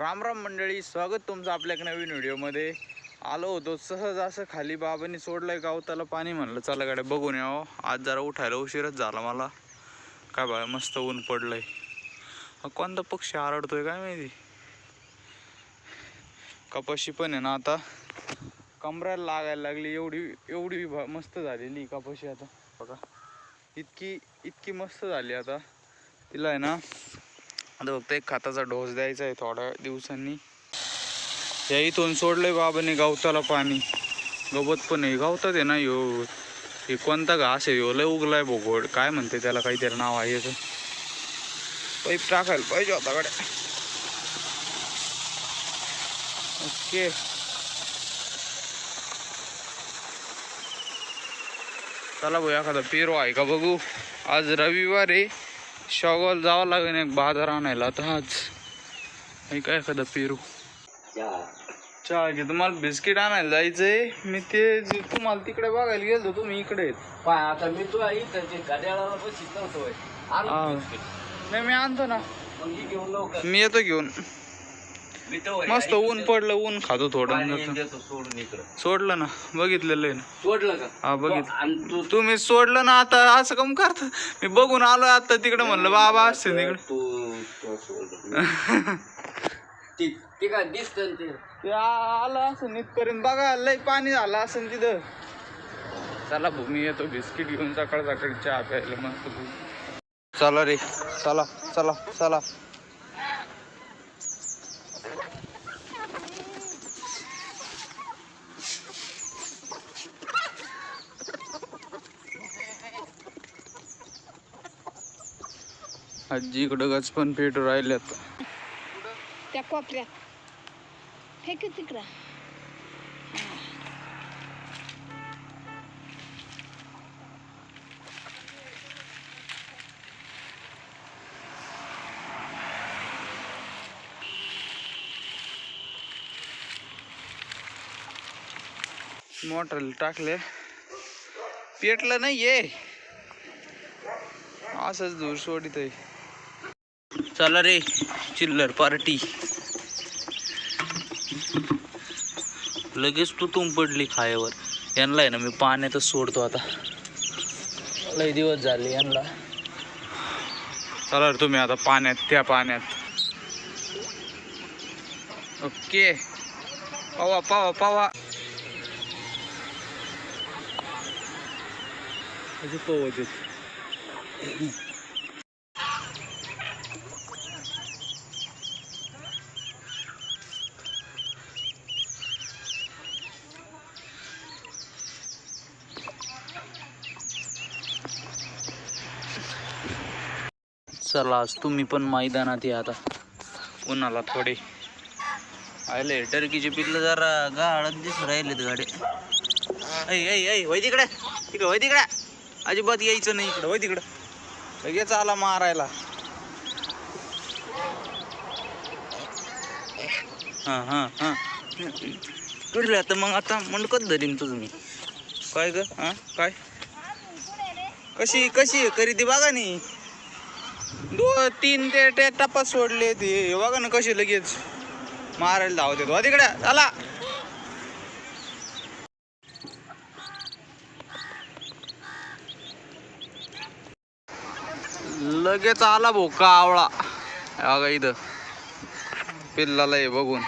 राम राम मंडळी, स्वागत तुमचं आपल्या एक नवीन व्हिडिओमध्ये. आलो होतो सहज असं खाली, बाबांनी सोडलंय गावताला पाणी, म्हणलं चला गाड्या बघून यावं. आज जरा उठायला उशीरच झाला मला. काय बघा मस्त ऊन पडलंय. कोणता पक्षी आरडतोय काय माहिती. कपाशी पण आहे ना आता कमराला लागायला लागली, एवढी एवढी मस्त झालेली कपाशी. आता बघा इतकी मस्त झाली. आता तिला आहे ना आता फक्त एक खताचा डोस द्यायचा आहे थोड्या दिवसांनी. या इथून सोडलंय बाबांनी गावताला पाणी. गवत पण आहे गावतात आहे ना. हे कोणता घास आहे, लय उगलाय भोगोड, काय म्हणते त्याला, काहीतरी नाव आहे याचं. पाईप टाकायला पाहिजे होता गाड्या. ओके, चला भाऊ एखादा पेरू आहे का बघू. आज रविवार आहे, शॉगल जावं लागेल एक बाजार आणायला. आता आज काय एखादा पेरू. चहा घे, तुम्हाला बिस्किट आणायला जायचंय. मी ते तुम्हाला तिकडे बघायला गेलो, तुम्ही इकडे आता मी तुला इथं गाड्याला बसित नव्हतोय. नाही मी आणतो ना, घेऊन लवकर मी येतो घेऊन. मस्त ऊन पडलं, ऊन खातो थोडं. सोडून इकडं सोडलं ना, बघितलेलं आहे ना. सोडलं का? हा बघितलं. तुम्ही सोडलं ना, आता असं कम करता. मी बघून आलो आता तिकडे, म्हणलं बाबा असते तिकडे. ते काय दिसत ते आलं असं नीटपर्यंत बघा, लय पाणी झालं असं तिथं. चला भाऊ मी येतो बिस्किट घेऊन, सकाळ सकाळी चहा प्यायला मस्त. चला रे, चला चला चला. आजी इकडं गच पण पेटू राहिल्यात त्या कोपऱ्यात. फेक तिकडं. मोटर टाकले, पेटलं नाहीये, असंच दूर सोडित आहे. चला रे चिल्लर पार्टी. लगेच तुटून पडली खायावर. यांना आहे ना मी पाण्यातच सोडतो आता, लय दिवस झाले यांना. चला रे तुम्ही आता पाण्यात, त्या पाण्यात. ओके, पावा पावा पावा. पोवत चला आज तुम्ही पण मैदानात या. आता उन्हाला थोडे आले. टर्कीचे पिल्लं जरा गाळत दिसून राहिलेत गाडे. ऐ वय तिकडे, तिकडे वय तिकडे. अजिबात यायचं नाही इकडं, वय तिकडं. लगेच आला मारायला. हां हां हां कुठले आता मग. आता मंडकत धरीन तुझं मी. काय ग? हां काय, कशी कशी खरेदी बघा नी. 2-3 ते टप्पा सोडले ते बघा ना, कसे लगेच मारायला धावते. हो तिकडे चला. लगेच आला भाऊ कावळा. बघा इथं पिल्लाला आहे बघून.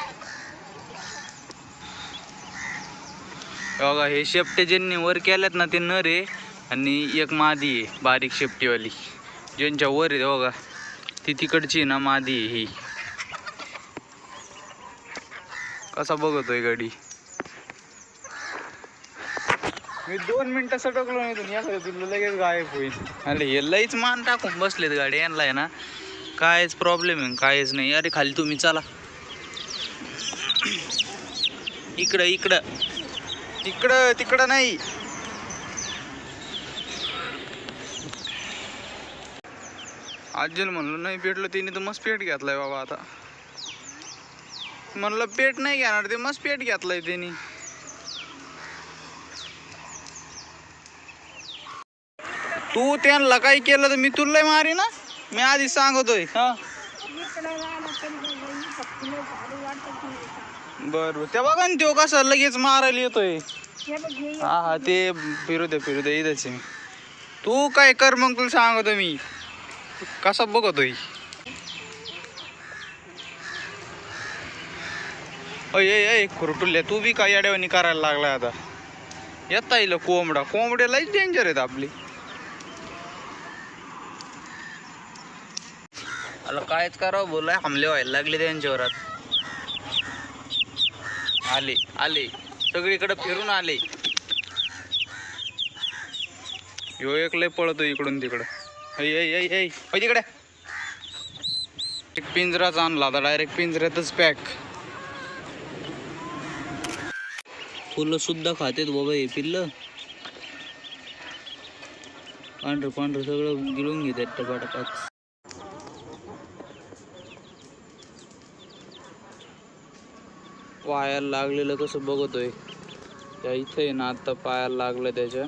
बघा हे शेपटे ज्यांनी वर केल्यात ना ते नर आहे, आणि एक मादी आहे बारीक शेपटीवाली. ज्यांच्या वर आहे बघा ती तिकडची ना मादी आहे ही. कसा बघतोय गाडी. मी 2 मिनिटं सटकलो नाही तुम्ही याकडे, तुला लगेच गायब होईल. अरे हे लईच मान टाकून बसलेत गाडी. यांना आहे ना कायच प्रॉब्लेम आहे, कायच नाही. अरे खाली तुम्ही चला. इकडं इकडं इकडं तिकडं नाही. आजीला म्हणलं नाही पेटलं, तिने तर मस्त पेट घेतलाय बाबा. आता म्हणलं पेट नाही घेणार, ते मस्त पेट घेतलाय त्यांनी. तू त्यांना काही केलं तर मी तुला मारी ना. मी आधी सांगतोय. हा झाडू वाटतं की नाही का? बरं त्या बघा ना तो कसा लगेच मारायला येतोय. हे बघ हे हा हा ते फिरू दे इथंच आहे. तू काय कर मग तुला सांगतो मी कसा बघतोय. अय खुरटुल्या तू बी काय अडवणी करायला लागलाय आता. येता येईल कोंबड्यालाच डेंजर आहेत आपली. आला कायच करावं बोलाय हमले व्हायला लागले त्यांच्यावर आता. आले सगळीकडे फिरून आले. ह्यो एक लय पळतो इकडून तिकडं. ऐ तिकडे एक पिंजराच आणला आता डायरेक्ट पिंजऱ्यातच पॅक. फुलं सुद्धा खातेत बाबा हे पिल्लं. पांढरं सगळं गिळून घेतात टपाटपात. पायाला लागलेलं कसं बघतोय त्या इथे आहे ना आता पायाला लागलं त्याच्या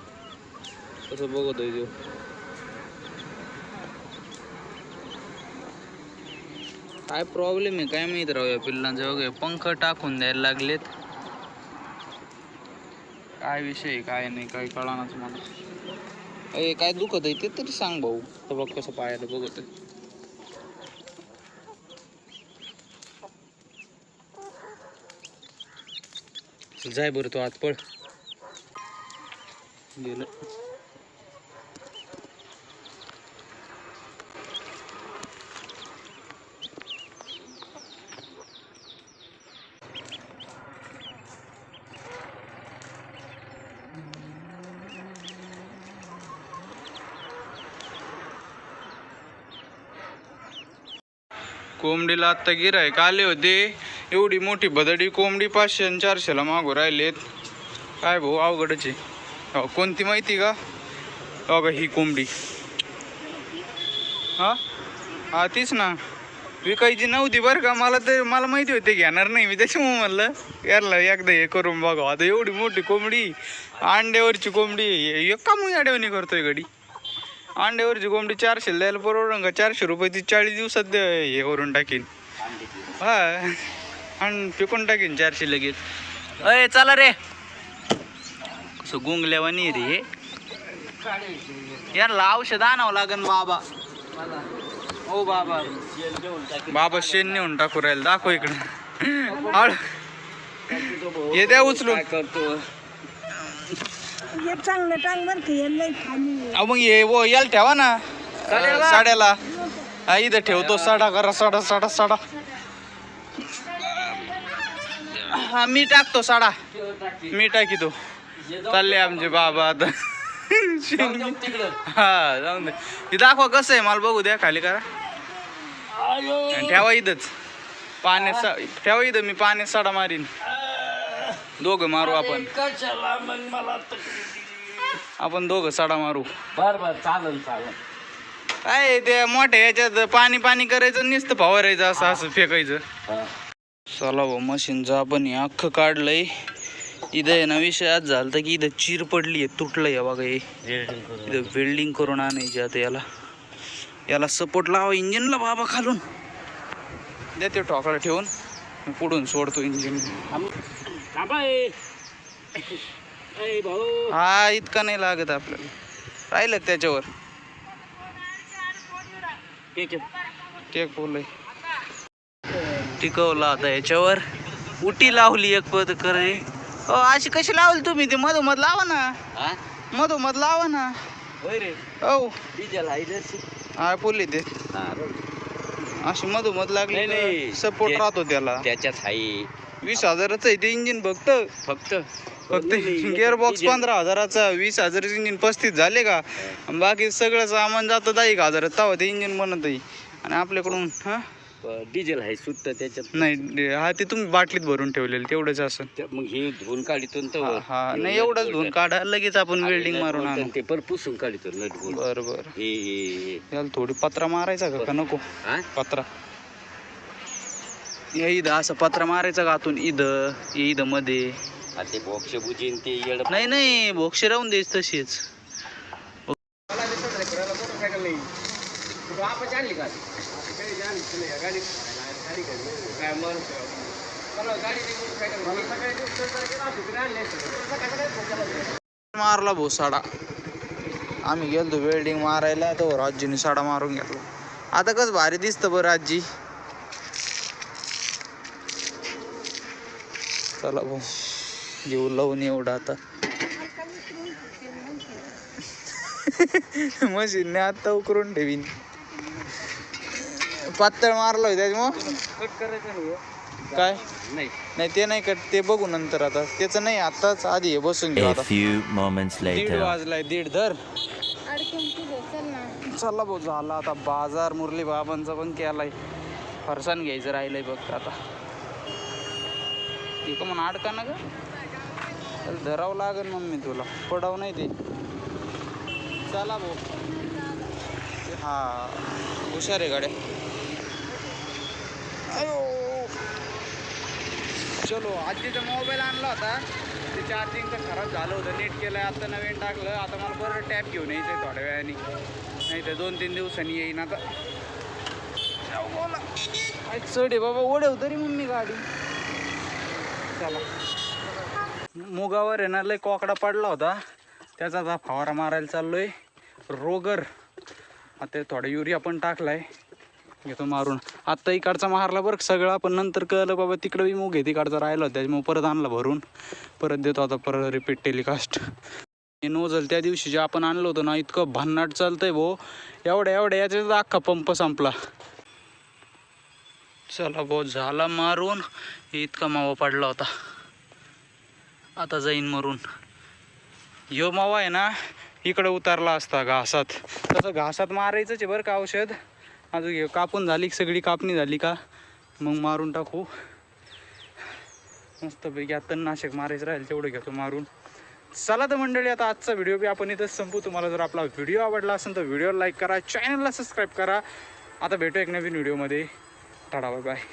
कसं बघतोय तो. काय प्रॉब्लेम आहे काय माहित राव या पिल्लांचं. वगैरे पंख टाकून द्यायला लागलेत. काय विषय काय नाही काही कळानाच मला. अरे काय दुखत आहे ते तरी सांग भाऊ. तर बघ कसं पायाला बघतोय. जाय बरं तो आत पळ गेलं. कोंबडीला आत्ता गिऱ्हाईक आले होते. एवढी मोठी बदडी कोंबडी 500 आणि 400ला मागू राहिलेत. काय भाऊ अवघडच आहे. कोणती माहिती का बघा ही कोंबडी. हा तीच ना विकायची नव्हती बरं का. मला माहिती होते घेणार नाही मी त्याच्यामुळे म्हणलं यारला एकदा हे करून बघा. आता एवढी मोठी कोंबडी अंड्यावरची कोंबडी एक का मग अडवणी करतोय गडी. अंड्यावरची कोंबडी 400 द्यायला परवडून का. 400 रुपये ती 40 दिवसात हे करून टाकीन. हा आणि पिकून टाकीन 400 लगेच. अय चला रे कसं गुंगल्यावानी रे. यारला औषध आणावं लागन बाबा. ओ बाबा शेण नेऊन टाकू राहील. दाखव इकडे हे द्या उचलून. हे चांगलं टांग बरं का हे लय खाली. मग हे याला ठेवा ना साड्याला. हा इथं ठेवतो साडा करा साडा. हा मी टाकतो साडा. मी टाकीतो. चालले आमचे बाबा आता. हा जाऊन दे. हे दाखवा कसं आहे मला बघू द्या. खाली करा ठेवा इथंच पाण्यात ठेवा इथं. मी पाण्यात साडा मारीन. दोघं मारू आपण दोघं साडा मारू. बर चालेल. काय ते मोठ्या याच्यात पाणी करायचं नुसतं फवारायचं असं फेकायचं. चला भाऊ मशीनचं आपण हे अख्खं काढलंय. इथं आहे ना विषय आज झाला तर की इथं चीर पडली आहे तुटलं आहे बघा. हे इथं वेल्डिंग करून आणायची आता. याला सपोर्ट लावा इंजिनला बाबा खालून द्या. ते ठोकळा ठेवून पुढून सोडतो इंजिन. हा इतका नाही लागत आपल्याला. राहिलं त्याच्यावर टेकवलंय टिकवला आता याच्यावर. उटी लावली एक पद करे. अशी कशी लावली तुम्ही. ते मधोमध लावा ना. मधोमध लावा ना. हो हा बोलले ते अशी मधोमध लागली सपोर्ट राहतो त्याला. त्याच्यात आहे 20,000च आहे ते इंजिन फक्त गिअर बॉक्स 15,000चा. 20,000 इंजिन 35 झाले का. बाकी सगळं सामान जातं 10,000 तेव्हा ते इंजिन बनत आहे. आणि आपल्याकडून हा डिझेल आहे सुट्ट त्याच्यात नाही. हा ते तुम्ही बाटलीत भरून ठेवलेलं तेवढंच असं. मग हे धुवून काढतो. हा नाही एवढंच धुवून काढा लगेच आपण वेल्डिंग मारून आणू. ते पर पुसून काढतो नट बोल्ट. बरं हे याला थोडी पत्रा मारायचा का नको. पत्रा या इथं असं पत्रा मारायचा का आतून इथं मध्ये. ते बोक्ष बुजीन ते येड. नाही बोक्ष राहून द्यायच तशीच. काय मारला भाऊ साडा. आम्ही गेलतो वेल्डिंग मारायला, तो आजीने साडा मारून घेतला. आता कसं भारी दिसतं बरं आजी. चला भाऊ घेऊ लावून एवढं आता. मशीनने आता उकरून ठेवीन. पातळ मारलं त्याच्यामुळं कट करायचं नाही काय नाही. नाही ते नाही कट, ते बघू नंतर. आता त्याचं नाही, आताच आधी हे बसून घेऊ. आता 1:30 वाजलाय. 1:30 धर. चला भाऊ झाला आता बाजार. मुरली बाबांचा पण केलाय. फरसाण घ्यायचं राहिलंय बघ आता. ते का म्हणून अडका ना ग, त्याला धरावं लागेल मम्मी तुला, पडाव नाही ते. चला भाऊ. हा हुशार आहे गाड्या. अयो चलो. आजीचा मोबाईल आणला होता, ते चार्जिंग तर खराब झालं होतं. नीट केलं, आता नवीन टाकलं. आता मला बरं टॅप घेऊन यायचं आहे थोड्या वेळाने, नाही तर 2-3 दिवसांनी येईन. आता बोला चढ आहे बाबा, ओढव तरी मम्मी गाडी. चला. मुगावर आहे ना लय कोकडा पडला होता, त्याचा आता फवारा मारायला चाललोय. रोगर आता थोडा युरिया पण टाकलाय, घेतो मारून. आत्ता इकडचा मारला बरं सगळा, पण नंतर कळलं बाबा तिकडं बी मूग आहे, तिकडचा राहिला होता, त्याच्यामुळे परत आणला भरून. परत देतो आता, परत रिपीट टेलिकास्ट. हे नोजल त्या दिवशी जे आपण आणलं होतं ना, इतकं भन्नाट चालतंय भाऊ. एवढ्या याच्यात अख्खा पंप संपला. चला भाऊ झाला मारून. इतका मावा पडला होता, आता जाईन मरून. ह्यो मावा आहे ना इकडं उतारला असता घासात, तसं घासात मारायचंच आहे बरं का औषध. अजून हे कापून झाली, सगळी कापणी झाली का मग मारून टाकू मस्तपैकी. आता नाशक मारायचं राहील तेवढं घेतो मारून. चला तर मंडळी, आता आजचा व्हिडिओ बी आपण इथंच संपू. तुम्हाला जर आपला व्हिडिओ आवडला असेल तर व्हिडिओला लाईक करा, चॅनलला सबस्क्राईब करा. आता भेटू एक नवीन व्हिडिओमध्ये. Tata bye bye.